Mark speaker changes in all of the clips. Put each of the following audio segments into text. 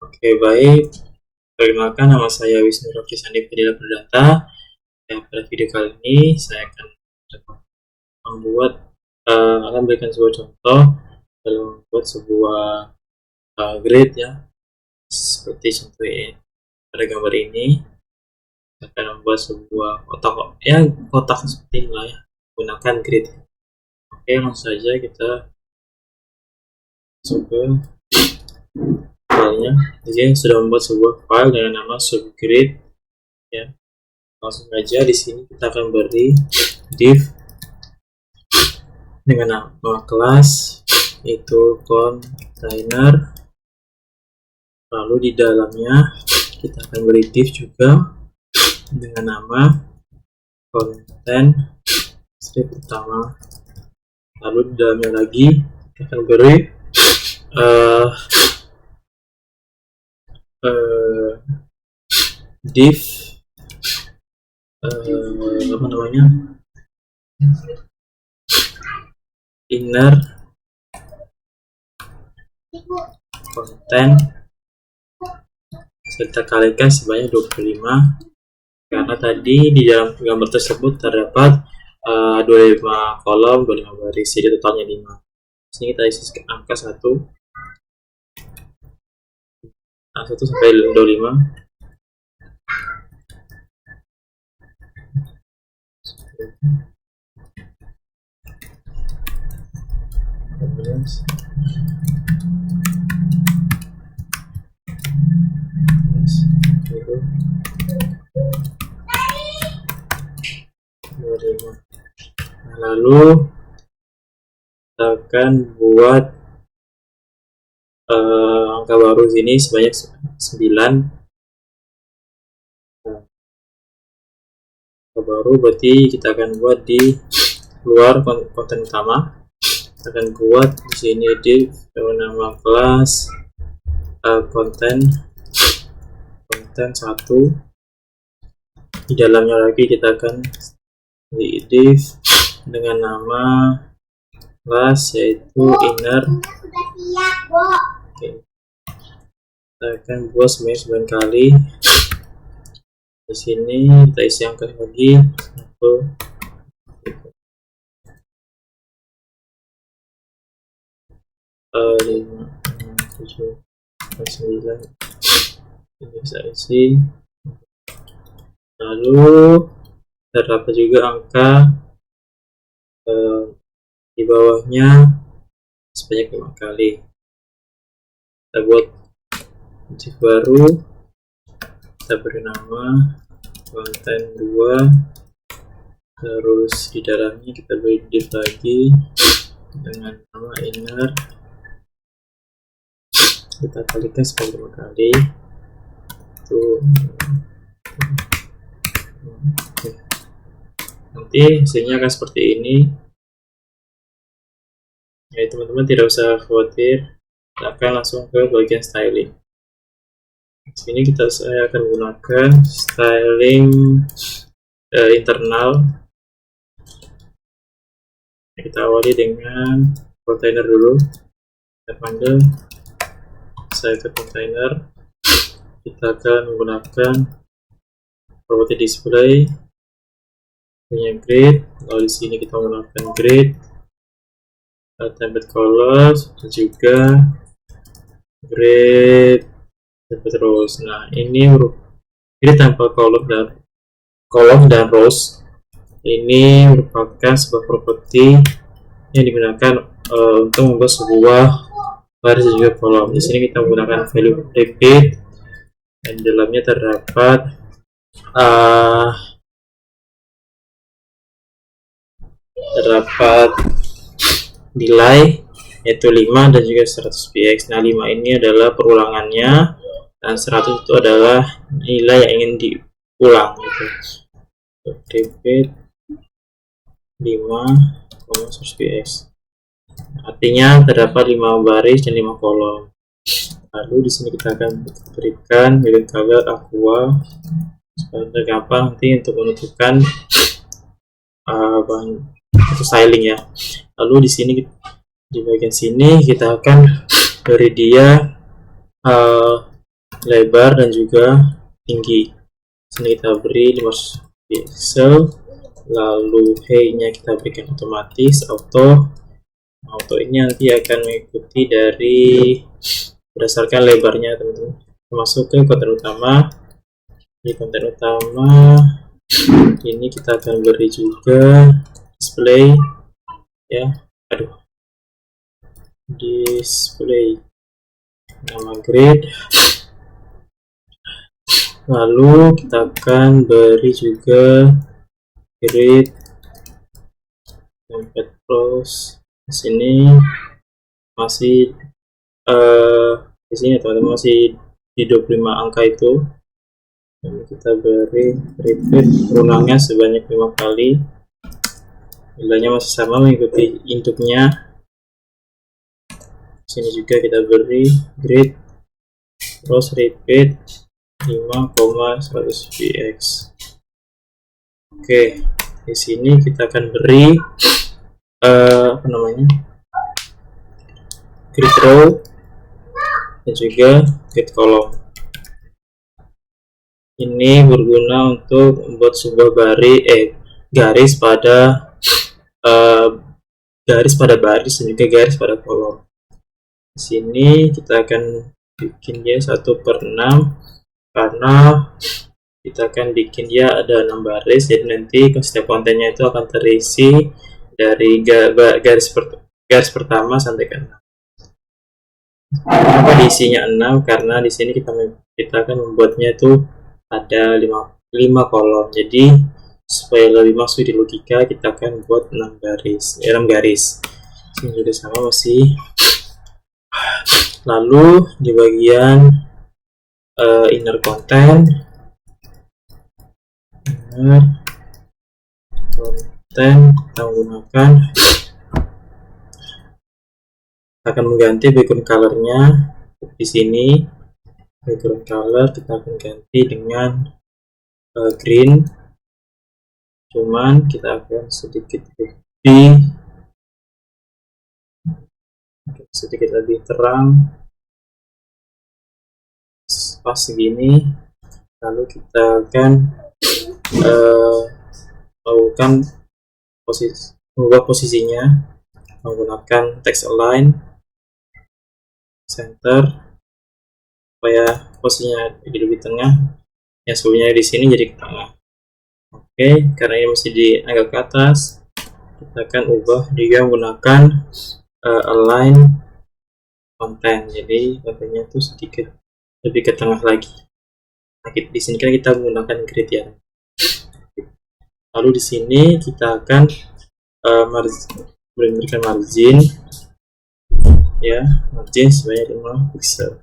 Speaker 1: Oke, baik. Perkenalkan, nama saya Wisnu Raffi Sandi Fadila Perdata. Pada video kali ini saya akan membuat akan berikan sebuah contoh dalam membuat sebuah grid ya, seperti contoh ini. Pada gambar ini saya akan membuat sebuah kotak seperti ini ya, menggunakan grid. Oke, langsung saja kita masuk ke filenya. Jadi sudah membuat sebuah file dengan nama subgrid ya. Langsung saja di sini kita akan beri div dengan nama kelas itu container, lalu di dalamnya kita akan beri div juga dengan nama content strip utama, lalu di dalamnya lagi kita akan beri div inner content, kita kalikan sebanyak 25 karena tadi di dalam gambar tersebut terdapat 25 kolom, 25 baris, jadi totalnya 5. Sini kita isi angka 1 sampai 25. Lalu kita akan buat angka baru sini sebanyak 9. Angka baru berarti kita akan buat di luar konten utama. Kita akan buat di sini div dengan nama kelas konten 1. Di dalamnya lagi kita akan di div dengan nama kelas yaitu inner. Oke. Kita akan buat sebanyak 9 kali. Di sini kita isi angka lagi 1. Lima, 7, 9 ini saya isi. Lalu terdapat juga angka di bawahnya sebanyak 5 kali. Kita buat div baru, kita beri nama konten 2, terus di dalamnya kita beri div lagi dengan nama inner, kita kalikan sebanyak 5 kali. Nanti hasilnya akan seperti ini ya, teman-teman tidak usah khawatir. Kita akan langsung ke bagian styling. Di sini saya akan menggunakan styling internal. Kita awali dengan container dulu. Kita panggil site container. Kita akan menggunakan property display punya grid. Lalu di sini kita menggunakan grid, template colors, dan juga grid template rows. Nah, ini tanpa kolom dan rows. Ini merupakan sebuah properti yang digunakan untuk membuat sebuah baris dan juga kolom. Di sini kita menggunakan value repeat, dan di dalamnya terdapat nilai yaitu 5 dan juga 100 px. Nah, 5 ini adalah perulangannya dan 100 itu adalah nilai yang ingin diulang gitu. Repeat 5, 100 px. Artinya terdapat 5 baris dan 5 kolom. Lalu di sini kita akan berikan background color aqua supaya gampang nanti untuk menentukan bahan atau styling ya. Lalu di sini di bagian sini kita akan beri dia lebar dan juga tinggi. Sini kita beri 500 pixel, lalu height-nya kita berikan otomatis auto ini nanti akan mengikuti dari berdasarkan lebarnya teman-teman. Masuk ke konten utama. Di konten utama ini kita akan beri juga display ya, display nama grid, lalu kita akan beri juga grid template close. Di sini masih di sini teman-teman masih di 25 angka itu. Ini kita beri repeat ulangnya sebanyak 5 kali. Nilainya masih sama mengikuti induknya. Sini juga kita beri grid terus repeat 5,100 px. Oke, di sini kita akan beri grid row dan juga grid column. Ini berguna untuk membuat sebuah garis pada baris dan juga garis pada kolom. Di sini kita akan bikin dia 1/6 karena kita akan bikin dia ada 6 baris, jadi nanti setiap kontennya itu akan terisi dari garis pertama sampai ke 6. Kenapa diisinya 6? Karena di sini kita akan membuatnya itu ada 5 kolom. Jadi supaya lebih masuk di logika, kita akan buat 6 garis. Ini juga sama masih. Lalu di bagian inner content kita menggunakan, akan mengganti background colornya. Di sini background color kita akan ganti dengan green, cuman kita akan sedikit lebih terang pas segini. Lalu kita akan mengubah posisinya menggunakan text align center supaya posisinya jadi lebih tengah. Yang sebelumnya di sini jadi ke tengah. Oke, karena ini masih agak ke atas, kita akan ubah dia menggunakan align content. Jadi kontennya itu sedikit lebih ke tengah lagi. Nah, di sini kan kita menggunakan grid ya. Lalu di sini kita akan memberikan margin ya, margin sebanyak 5 pixel.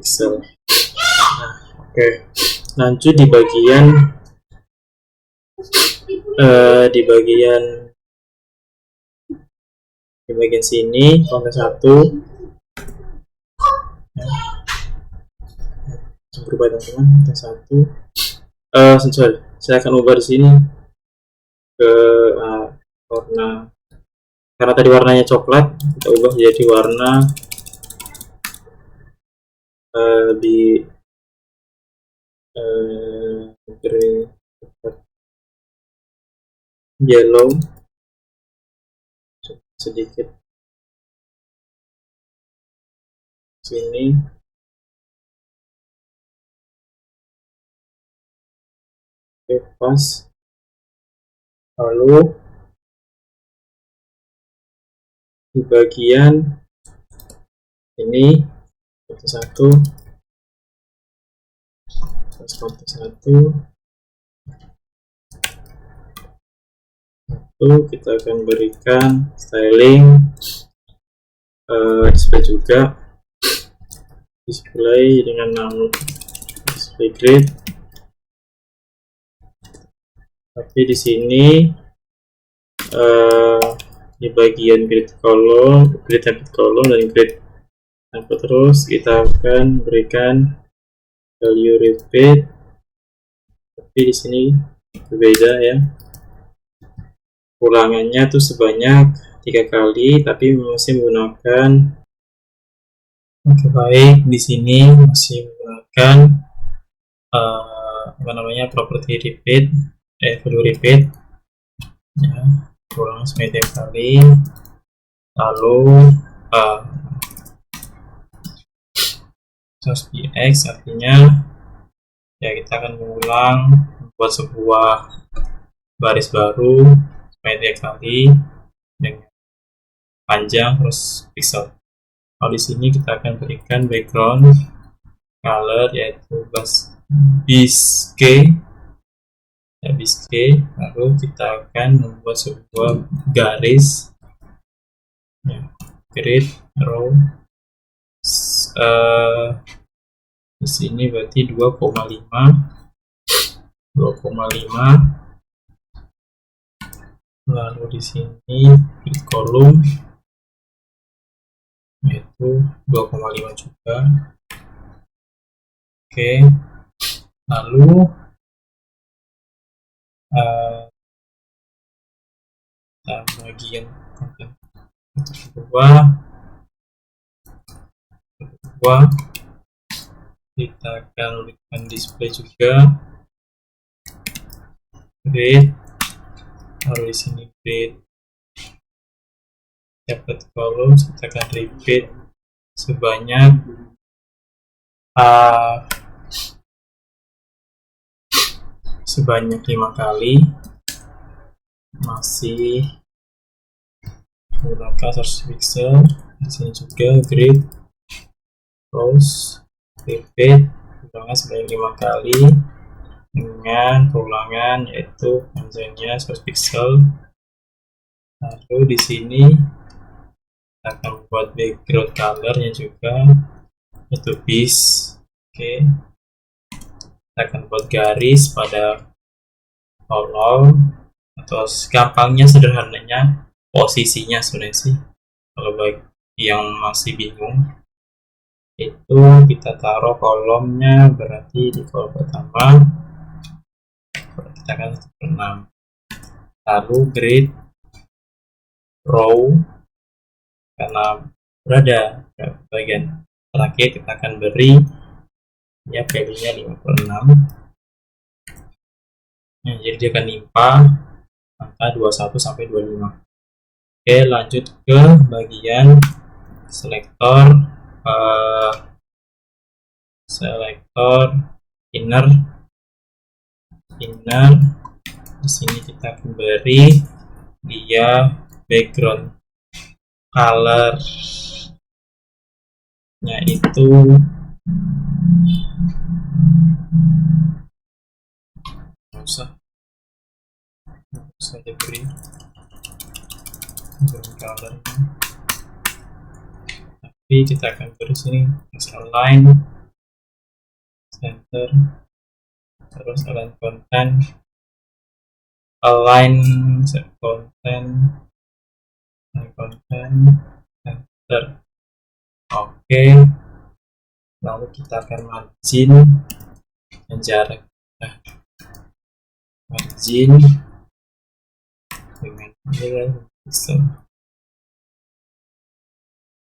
Speaker 1: Nah, oke. Lanjut di bagian sini konten 1 berubah teman-teman. Konten 1 saya akan ubah di sini ke warna, karena tadi warnanya coklat, kita ubah jadi warna di yellow sedikit sini. Oke, pas. Lalu di bagian ini konten 1 kita akan berikan styling display juga, display dengan nama display grid. Tapi di sini di bagian grid template column dan grid template terus kita akan berikan value repeat, tapi di sini berbeda ya, ulangannya tuh sebanyak 3 kali, tapi masih menggunakan Oke, baik, di sini masih menggunakan properti repeat, value repeat, ya, ulang setiap kali, lalu source px artinya ya kita akan mengulang membuat sebuah baris baru setiap kali dengan panjang terus pixel. Kalau di sini kita akan berikan background color yaitu bisque, lalu kita akan membuat sebuah garis, ya, grid row, di sini berarti 2,5, lalu di sini grid kolom yaitu 2,5 juga. Oke, lalu bagian konten bawah kita akan berikan display juga grid, lalu di sini grid dapat kolom kita akan repeat sebanyak 5 kali, masih menggunakan source pixel. Di sini juga grid close repeat ulangan sebanyak 5 kali dengan perulangan yaitu panjangnya source pixel. Lalu di sini kita akan membuat background colornya juga yaitu bis. Oke, kita akan buat garis pada kolom, atau gampangnya sederhananya posisinya sebenarnya sih, kalau bagi yang masih bingung itu kita taruh kolomnya berarti di kolom pertama kita akan 6, lalu grid row karena berada di bagian terakhir kita akan beri ya value-nya 56, ya, jadi dia akan nimpa angka 21 sampai 25. Oke, lanjut ke bagian selektor inner. Di sini kita akan beri dia background color-nya itu nggak usah diberi background color-nya, tapi kita akan beri sini align center, terus align content, center. Oke, lalu kita akan margin dan jarak, margin dengan pixel.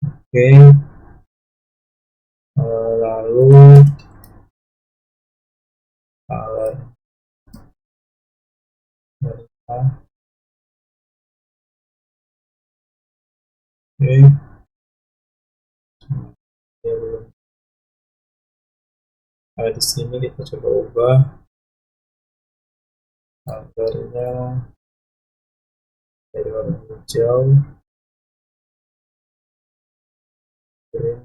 Speaker 1: Oke, lalu color oke, nah, di sini kita coba ubah colornya dari warna hijau green,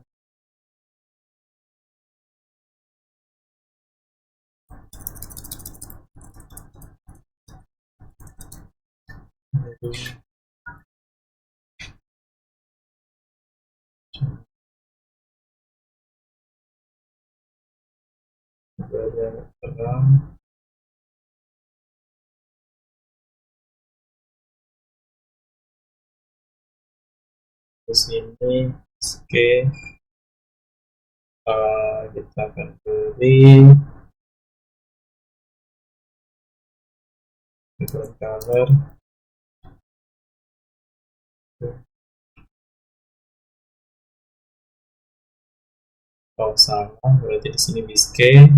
Speaker 1: terang. Di sini oke, kita akan beri background color Kalau salah berarti di sini Biscayne,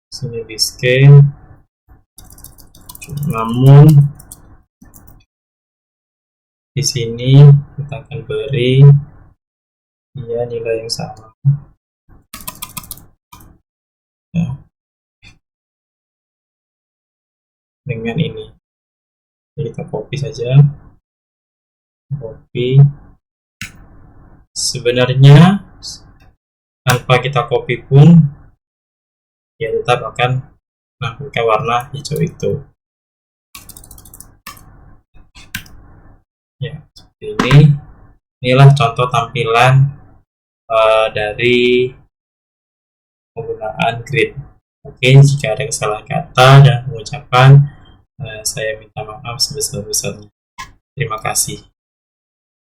Speaker 1: sini Biscayne. Namun di sini kita akan beri dia nilai yang sama. Ya. Dengan ini. Jadi kita copy saja. Copy. Sebenarnya tanpa kita copy pun dia tetap akan menampilkan warna hijau itu. Ya, seperti ini. Inilah contoh tampilan dari penggunaan grid. Mungkin jika ada kesalahan kata dan pengucapan, saya minta maaf sebesar-besarnya. Terima kasih.